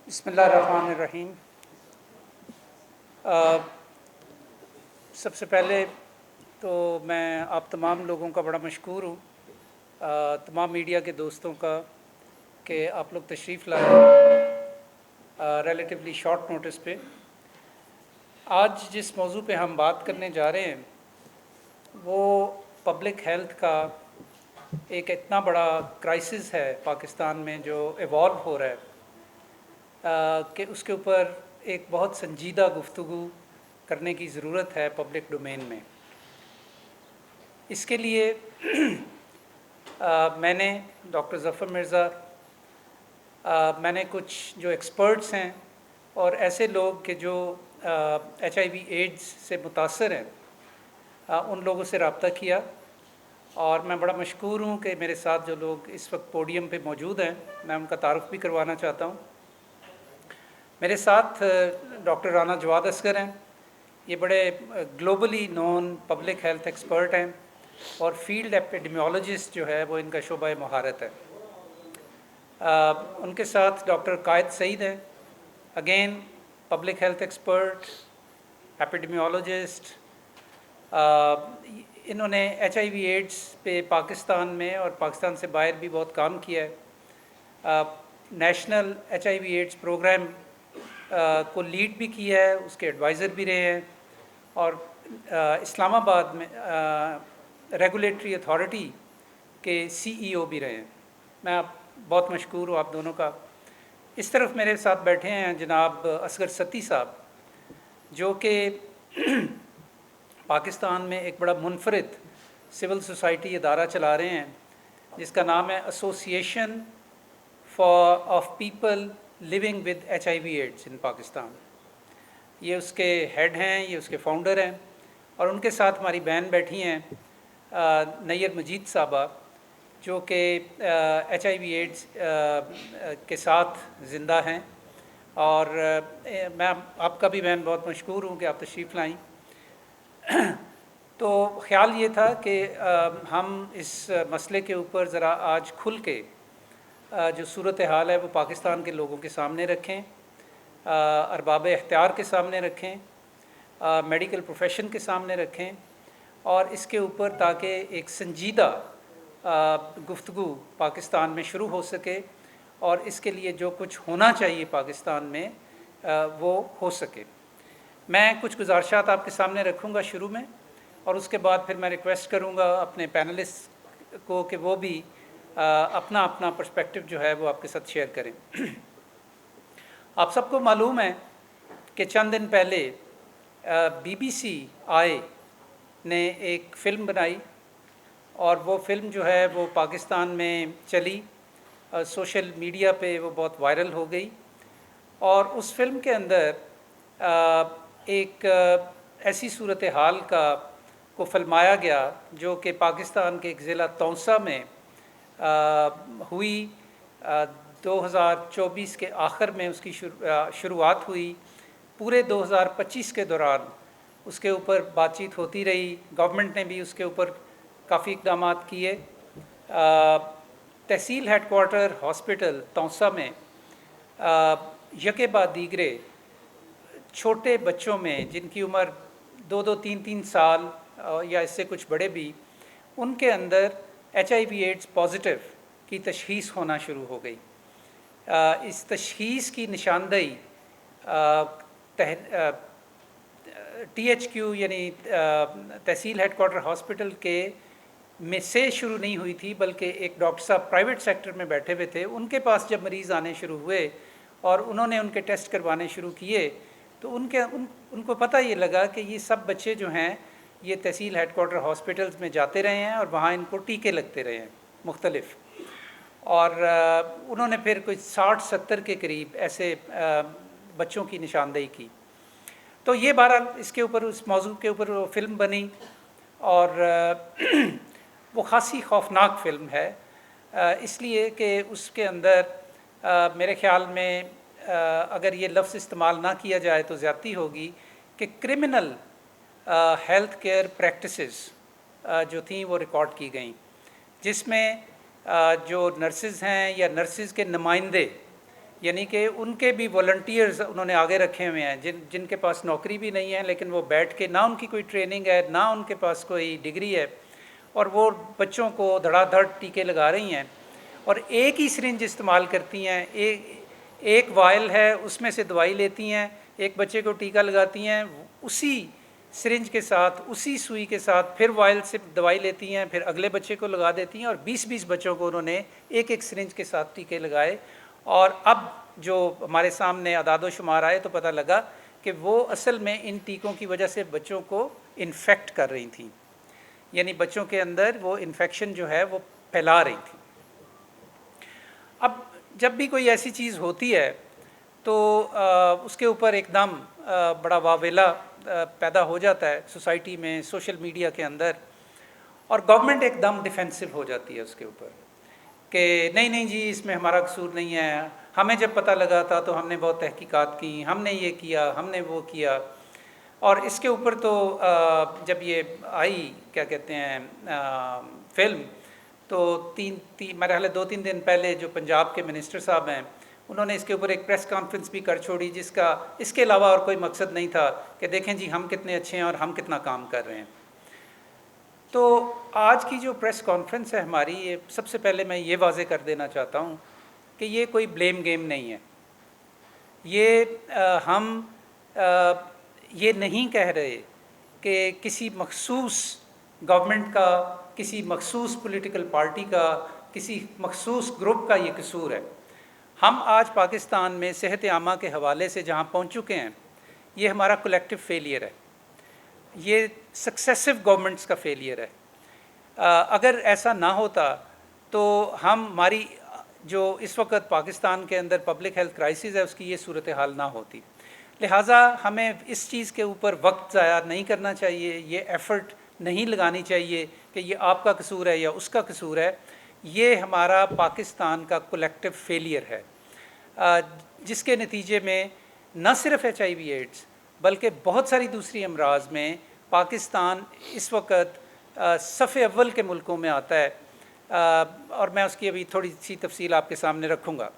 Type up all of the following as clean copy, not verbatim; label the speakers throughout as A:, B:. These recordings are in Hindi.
A: बिस्मिल्लाहिर्रहमानिर्रहीम। सबसे पहले तो मैं आप तमाम लोगों का बड़ा मशकूर हूँ, तमाम मीडिया के दोस्तों का, कि आप लोग तशरीफ़ लाए रिलेटिवली शॉर्ट नोटिस पे। आज जिस मौजू पे हम बात करने जा रहे हैं वो पब्लिक हेल्थ का एक इतना बड़ा क्राइसिस है पाकिस्तान में जो इवॉल्व हो रहा है, कि उसके ऊपर एक बहुत संजीदा गुफ्तगू करने की ज़रूरत है पब्लिक डोमेन में। इसके लिए मैंने डॉक्टर ज़फ़र मिर्ज़ा, मैंने कुछ जो एक्सपर्ट्स हैं और ऐसे लोग के जो HIV एड्स से मुतासर हैं, उन लोगों से रब्ता किया। और मैं बड़ा मशकूर हूँ कि मेरे साथ जो लोग इस वक्त पोडियम पे मौजूद हैं, मैं उनका तारुफ़ भी करवाना चाहता हूँ। मेरे साथ डॉक्टर राना जवाद असगर हैं। ये बड़े globally known public health expert हैं और फील्ड एपिडेमियोलॉजिस्ट जो है वो इनका शोबा महारत है। उनके साथ डॉक्टर कायद सईद हैं, again public health expert, epidemiologist. इन्होंने HIV एड्स पे पाकिस्तान में और पाकिस्तान से बाहर भी बहुत काम किया है। नेशनल HIV एड्स प्रोग्राम को लीड भी किया है, उसके एडवाइज़र भी रहे हैं, और इस्लामाबाद में रेगुलेटरी अथॉरिटी के CEO भी रहे हैं। मैं आप बहुत मशकूर हूँ आप दोनों का। इस तरफ मेरे साथ बैठे हैं जनाब असगर सत्ती साहब, जो कि पाकिस्तान में एक बड़ा मुनफरिद सिविल सोसाइटी इदारा चला रहे हैं जिसका नाम है association of people living with HIV AIDS in Pakistan. ये उसके हेड हैं, ये उसके फाउंडर हैं, और उनके साथ हमारी बहन बैठी हैं नैयर मजीद साहबा, जो कि HIV एड्स के साथ ज़िंदा हैं। और मैं आपका भी बहन बहुत मशकूर हूँ कि आप तशरीफ़ लाई। तो ख़्याल ये था कि हम इस मसले के ऊपर ज़रा आज खुल के जो सूरत हाल है वो पाकिस्तान के लोगों के सामने रखें, अरबाब इख्तियार के सामने रखें, मेडिकल प्रोफेशन के सामने रखें, और इसके ऊपर ताकि एक संजीदा गुफ्तगू पाकिस्तान में शुरू हो सके और इसके लिए जो कुछ होना चाहिए पाकिस्तान में वो हो सके। मैं कुछ गुजारिशात आपके सामने रखूँगा शुरू में, और उसके बाद फिर मैं रिक्वेस्ट करूँगा अपने पैनलिस्ट को कि वो भी अपना अपना पर्सपेक्टिव जो है वो आपके साथ शेयर करें। आप सबको मालूम है कि चंद दिन पहले BBC आई ने एक फ़िल्म बनाई, और वो फ़िल्म जो है वो पाकिस्तान में चली, सोशल मीडिया पे वो बहुत वायरल हो गई। और उस फिल्म के अंदर एक ऐसी सूरत हाल को फिल्माया गया जो कि पाकिस्तान के एक ज़िला तौसा में हुई। 2024 के आखिर में उसकी शुरुआत हुई। पूरे 2025 के दौरान उसके ऊपर बातचीत होती रही। गवर्नमेंट ने भी उसके ऊपर काफ़ी इक़दाम किए। तहसील हेडक्वार्टर हॉस्पिटल तौसा में यके बाद दीगरे छोटे बच्चों में जिनकी उम्र 2-2, 3-3 साल या इससे कुछ बड़े भी, उनके अंदर HIV एड्स पॉजिटिव की तशख़ीस होना शुरू हो गई। इस तशख़ीस की निशानदेही THQ यानी तहसील हेडक्वार्टर हॉस्पिटल के में से शुरू नहीं हुई थी, बल्कि एक डॉक्टर साहब प्राइवेट सेक्टर में बैठे हुए थे, उनके पास जब मरीज़ आने शुरू हुए और उन्होंने उनके टेस्ट करवाने शुरू किए तो उनको पता ये लगा कि ये सब बच्चे जो हैं ये तहसील हेडक्वार्टर हॉस्पिटल्स में जाते रहे हैं और वहाँ इनको टीके लगते रहे हैं मुख्तलिफ। और उन्होंने फिर कोई 60-70 के करीब ऐसे बच्चों की निशानदेही की। तो ये बहरहाल इसके ऊपर, उस मौजू के ऊपर वो फ़िल्म बनी, और वो ख़ासी खौफनाक फ़िल्म है, इसलिए कि उसके अंदर मेरे ख़्याल में अगर ये लफ्ज़ इस्तेमाल ना किया जाए तो ज़्यादती होगी कि क्रिमिनल हेल्थ केयर प्रैक्टिसेस जो थी वो रिकॉर्ड की गई, जिसमें जो नर्सेज़ हैं या नर्सेज़ के नुमाइंदे, यानी कि उनके भी वॉलंटियर्स उन्होंने आगे रखे हुए हैं, जिनके पास नौकरी भी नहीं है, लेकिन वो बैठ के, ना उनकी कोई ट्रेनिंग है, ना उनके पास कोई डिग्री है, और वो बच्चों को धड़ाधड़ टीके लगा रही हैं। और एक ही सिरिंज इस्तेमाल करती हैं, एक वायल है, उसमें से दवाई लेती हैं, एक बच्चे को टीका लगाती हैं, उसी सिरिंज के साथ, उसी सुई के साथ फिर वायल से दवाई लेती हैं, फिर अगले बच्चे को लगा देती हैं, और 20-20 बच्चों को उन्होंने एक एक सिरिंज के साथ टीके लगाए। और अब जो हमारे सामने अदाद शुमार आए तो पता लगा कि वो असल में इन टीकों की वजह से बच्चों को इन्फेक्ट कर रही थी, यानी बच्चों के अंदर वो इन्फेक्शन जो है वो फैला रही थी। अब जब भी कोई ऐसी चीज़ होती है तो उसके ऊपर एकदम बड़ा वावेला पैदा हो जाता है सोसाइटी में, सोशल मीडिया के अंदर, और गवर्नमेंट एकदम डिफेंसिव हो जाती है उसके ऊपर कि नहीं नहीं जी, इसमें हमारा कसूर नहीं है, हमें जब पता लगा था तो हमने बहुत तहकीकात की, हमने ये किया, हमने वो किया। और इसके ऊपर तो जब ये आई, क्या कहते हैं, फिल्म, तो मेरे ख्याल 2-3 दिन पहले जो पंजाब के मिनिस्टर साहब हैं, उन्होंने इसके ऊपर एक प्रेस कॉन्फ्रेंस भी कर छोड़ी, जिसका इसके अलावा और कोई मकसद नहीं था कि देखें जी हम कितने अच्छे हैं और हम कितना काम कर रहे हैं। तो आज की जो प्रेस कॉन्फ्रेंस है हमारी, ये सबसे पहले मैं ये वाजे कर देना चाहता हूँ कि ये कोई ब्लेम गेम नहीं है। ये हम ये नहीं कह रहे कि किसी मखसूस गवर्नमेंट का, किसी मखसूस पॉलिटिकल पार्टी का, किसी मखसूस ग्रुप का ये कसूर है। हम आज पाकिस्तान में सेहत आमा के हवाले से जहाँ पहुँच चुके हैं, ये हमारा कलेक्टिव फेलियर है, ये सक्सेसिव गवर्नमेंट्स का फेलियर है। अगर ऐसा ना होता तो हमारी जो इस वक्त पाकिस्तान के अंदर पब्लिक हेल्थ क्राइसिस है, उसकी ये सूरत हाल ना होती। लिहाजा हमें इस चीज़ के ऊपर वक्त ज़ाया नहीं करना चाहिए, ये एफ़र्ट नहीं लगानी चाहिए कि ये आपका कसूर है या उसका कसूर है। ये हमारा पाकिस्तान का कलेक्टिव फेलियर है, जिसके नतीजे में न सिर्फ HIV एड्स बल्कि बहुत सारी दूसरी अमराज में पाकिस्तान इस वक्त सफ़े अव्वल के मुल्कों में आता है। और मैं उसकी अभी थोड़ी सी तफसील आपके सामने रखूँगा।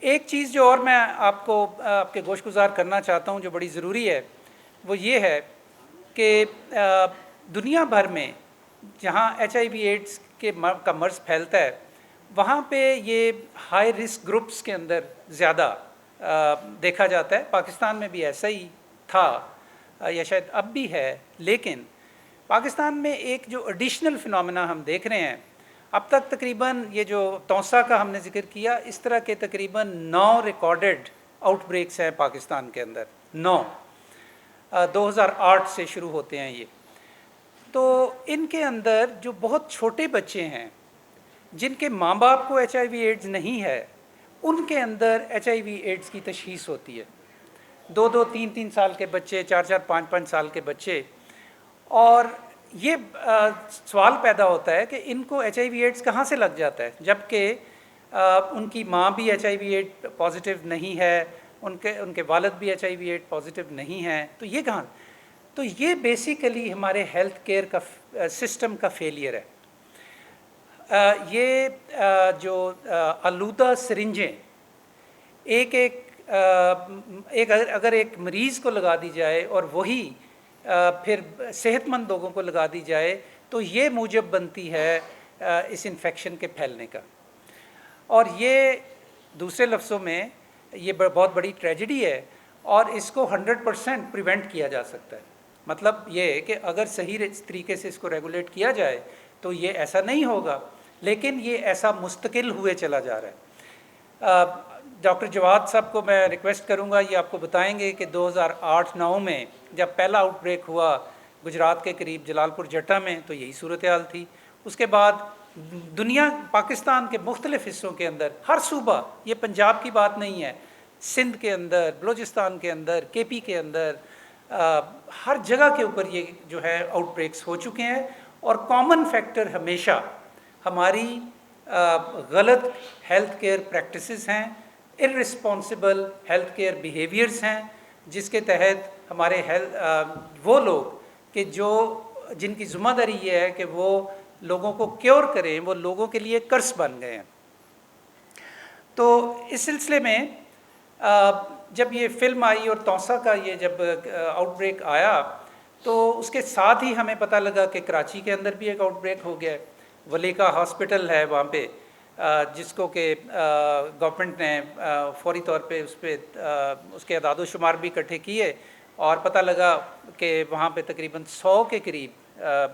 A: एक चीज़ जो और मैं आपके गोशगुजार करना चाहता हूँ, जो बड़ी ज़रूरी है, वो ये है कि दुनिया भर में जहाँ HIV एड्स का मर्ज़ फैलता है, वहाँ पे ये हाई रिस्क ग्रुप्स के अंदर ज़्यादा देखा जाता है। पाकिस्तान में भी ऐसा ही था या शायद अब भी है, लेकिन पाकिस्तान में एक जो एडिशनल फिनोमेना हम देख रहे हैं, अब तक तकरीबन ये जो तौसा का हमने जिक्र किया, इस तरह के तकरीबन 9 रिकॉर्डेड आउटब्रेक्स हैं पाकिस्तान के अंदर। 9 2008 से शुरू होते हैं ये। तो इनके अंदर जो बहुत छोटे बच्चे हैं, जिनके माँ बाप को HIV एड्स नहीं है, उनके अंदर HIV एड्स की तशख़ीस होती है। 2-2, 3-3 साल के बच्चे, 4-4, 5-5 साल के बच्चे। और ये सवाल पैदा होता है कि इनको HIV एड्स कहाँ से लग जाता है, जबकि उनकी माँ भी HIV एड पॉजिटिव नहीं है, उनके वालिद भी HIV एड पॉजिटिव नहीं है। तो ये कहाँ? तो ये बेसिकली हमारे हेल्थ केयर का सिस्टम का फेलियर है। ये जो आलूदा सिरिंजें अगर एक मरीज़ को लगा दी जाए और वही फिर सेहतमंद लोगों को लगा दी जाए, तो ये मूजब बनती है इस इन्फेक्शन के फैलने का। और ये दूसरे लफ्ज़ों में ये बहुत बड़ी ट्रेजेडी है, और इसको 100% प्रिवेंट किया जा सकता है। मतलब ये है कि अगर सही तरीके से इसको रेगुलेट किया जाए तो ये ऐसा नहीं होगा, लेकिन ये ऐसा मुस्तकिल हुए चला जा रहा है। डॉक्टर जवाद साहब को मैं रिक्वेस्ट करूंगा, ये आपको बताएंगे कि 2008-9 में जब पहला आउटब्रेक हुआ गुजरात के करीब जलालपुर जट्टा में, तो यही सूरत हाल थी। उसके बाद पाकिस्तान के मुख्तलिफ़ हिस्सों के अंदर, हर सूबा, ये पंजाब की बात नहीं है, सिंध के अंदर, बलूचिस्तान के अंदर, KP के अंदर, हर जगह के ऊपर ये जो है आउटब्रेक्स हो चुके हैं। और कॉमन फैक्टर हमेशा हमारी गलत हेल्थ केयर प्रैक्टिसेस हैं, इर्रिस्पॉन्सिबल हेल्थ केयर बिहेवियर्स हैं, जिसके तहत हमारे वो लोग कि जिनकी ज़िम्मेदारी ये है कि वो लोगों को क्योर करें, वो लोगों के लिए कर्स बन गए हैं। तो इस सिलसिले में जब ये फिल्म आई और तौसा का ये जब आउटब्रेक आया, तो उसके साथ ही हमें पता लगा कि कराची के अंदर भी एक आउटब्रेक हो गया है। वलीका हॉस्पिटल है वहाँ पे, जिसको कि गवर्नमेंट ने फौरी तौर पे उस पर उसके अदाद शुमार भी इकट्ठे किए और पता लगा कि वहाँ पे तकरीबन 100 के करीब,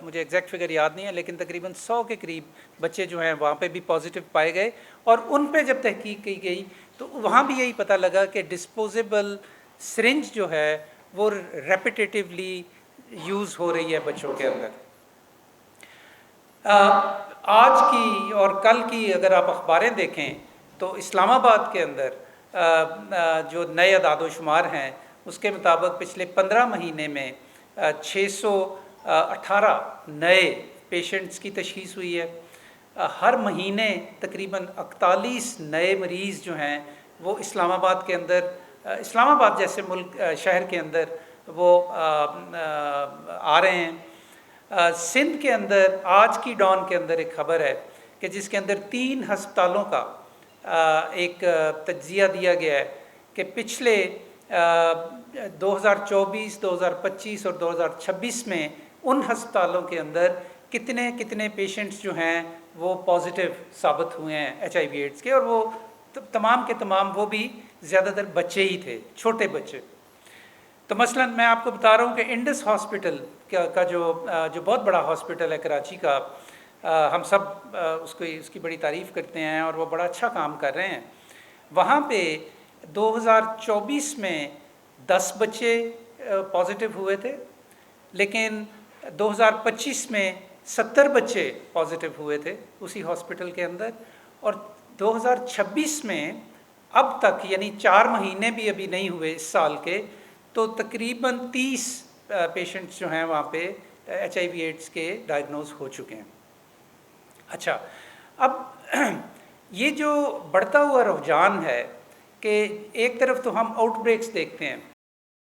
A: मुझे एग्जैक्ट फिगर याद नहीं है, लेकिन तकरीबन 100 के करीब बच्चे जो हैं वहाँ पे भी पॉजिटिव पाए गए। और उन पे जब तहकीक की गई तो वहाँ भी यही पता लगा कि डिस्पोजेबल सिरिंज जो है वो रेपिटेटिवली यूज़ हो रही है बच्चों के अंदर। आज की और कल की अगर आप अखबारें देखें तो इस्लामाबाद के अंदर जो नए अदाद शुमार हैं उसके मुताबिक पिछले 15 महीने में 618 नए पेशेंट्स की तशख़ीस हुई है। हर महीने तकरीबन 41 नए मरीज़ जो हैं वो इस्लामाबाद के अंदर, इस्लामाबाद जैसे मुल्क शहर के अंदर वो आ रहे हैं। सिंध के अंदर आज की डॉन के अंदर एक ख़बर है कि जिसके अंदर 3 हस्पतालों का एक तज्ज़िया दिया गया है कि पिछले 2024, 2025 और 2026 में उन हस्पतालों के अंदर कितने कितने पेशेंट्स जो हैं वो पॉजिटिव साबित हुए हैं HIV एड्स के, और वो तमाम के तमाम वो भी ज़्यादातर बच्चे ही थे, छोटे बच्चे। तो मसलन मैं आपको बता रहा हूँ कि इंडस हॉस्पिटल का जो बहुत बड़ा हॉस्पिटल है कराची का, हम सब उसकी बड़ी तारीफ़ करते हैं और वो बड़ा अच्छा काम कर रहे हैं। वहाँ पे 2024 में 10 बच्चे पॉजिटिव हुए थे, लेकिन 2025 में 70 बच्चे पॉजिटिव हुए थे उसी हॉस्पिटल के अंदर, और 2026 में अब तक यानी 4 महीने भी अभी नहीं हुए इस साल के, तो तकरीबन 30 पेशेंट्स जो हैं वहाँ पे HIV एड्स के डायग्नोज हो चुके हैं। अच्छा, अब ये जो बढ़ता हुआ रुझान है कि एक तरफ तो हम आउटब्रेक्स देखते हैं